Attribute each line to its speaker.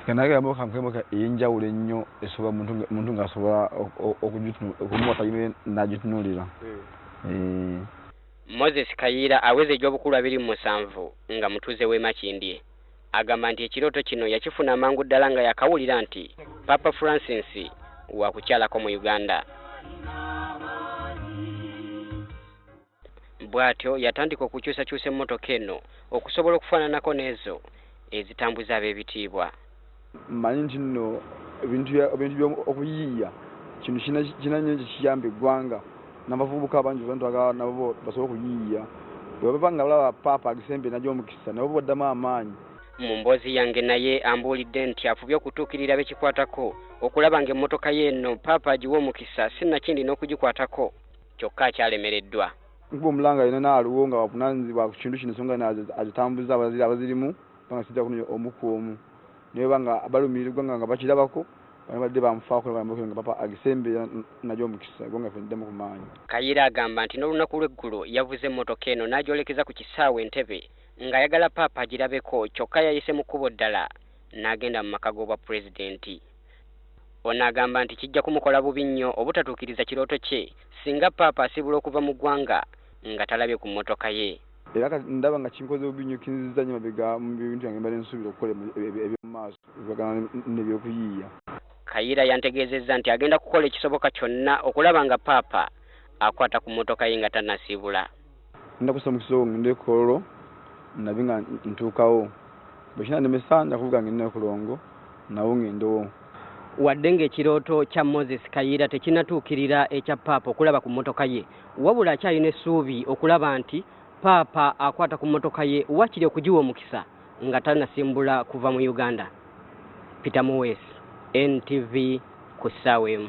Speaker 1: Kanaga mo kamwe inja ulenyo esoba muntu ngasoba okumota yime najitunulira.
Speaker 2: Moses Kayira aweze gyobukulu 27 nga mutuze we Makindye. Agamba nti ekiroto kino yakifuna mangu ddala nga yakawulira nti Papa Francis wa kukyalako mu Uganda. Bwatyo yatandika okukyusa emmotoka eno okusobola okufaananako n'ezo ezitambuza ab'ebitiibwa.
Speaker 1: Manyi nti nno ebintu okuyiiya kino kina nnyo kiyamba eggwanga n'abavubuka abangi bantwaga nabo basobola okuyiiya bwe baba nga balaba Papa agisembe najjo omukisa nabo baddamu amaanyi.
Speaker 2: Mu mboozi yange naye ambuulidde nti afubye okutuukirira bekikwatako okulaba ng'emmotoka y'eno Papa agiwa omukisa sinnakindi n'okugikwatako kyokka akyalemereddwa.
Speaker 1: Nkuba omulanga yena n'aliwo nga bavunaanyizibwa ku kintu kino ensonga agitambuza abazirimu banga sijja kuno omuku omu naye banga abalumirirwa nga bakirabako badde bamufaako nga Papa agisembera najjo omukisa gonga ffe ndiddemu ku maanyi.
Speaker 2: Kayira agamba nti n'olunaku lw'eggulo yavuze emmotoka eno n'agyolekeza ku kisaawe Entebbe ng'ayagala Papa agirabeko kyokka yayise mu kkubo ddala n'agenda mu maka g'obwa pulezidenti. Ono agamba nti kijja kumukola bubi nnyo obutatuukiriza kirooto kye singa Papa asibula okuva mu ggwanga nga talabye ku mmotoka ye.
Speaker 1: Era ndaba nga kinkoze bubi nnyo kinziza nnyo mabega mu bintu byange mbadde nsuubira okukola eby'omu maaso ebibagana n'ebyokuyiiya.
Speaker 2: Kayira yantegeezezza nti agenda kukola ekisoboka kyonna okulaba nga Papa akwata ku mmotoka ye nga tannasiibula.
Speaker 1: Ndakusa omukisa ogwo ngende Kololo nabi nga ntuukawo bwe kinanemesa nja kuvuga ngende Kulongo nawo ngendewo.
Speaker 2: Wadde ng'ekirooto kya Moses Kayira tekinatuukirira ekya Papa okulaba ku mmotoka ye wabula akyalina essuubi okulaba nti Papa akwata ku mmotoka ye wakiri okugiwa omukisa nga tannasimbula kuva mu Uganda. Peter Muwesi, NTV ku ssaawa emu.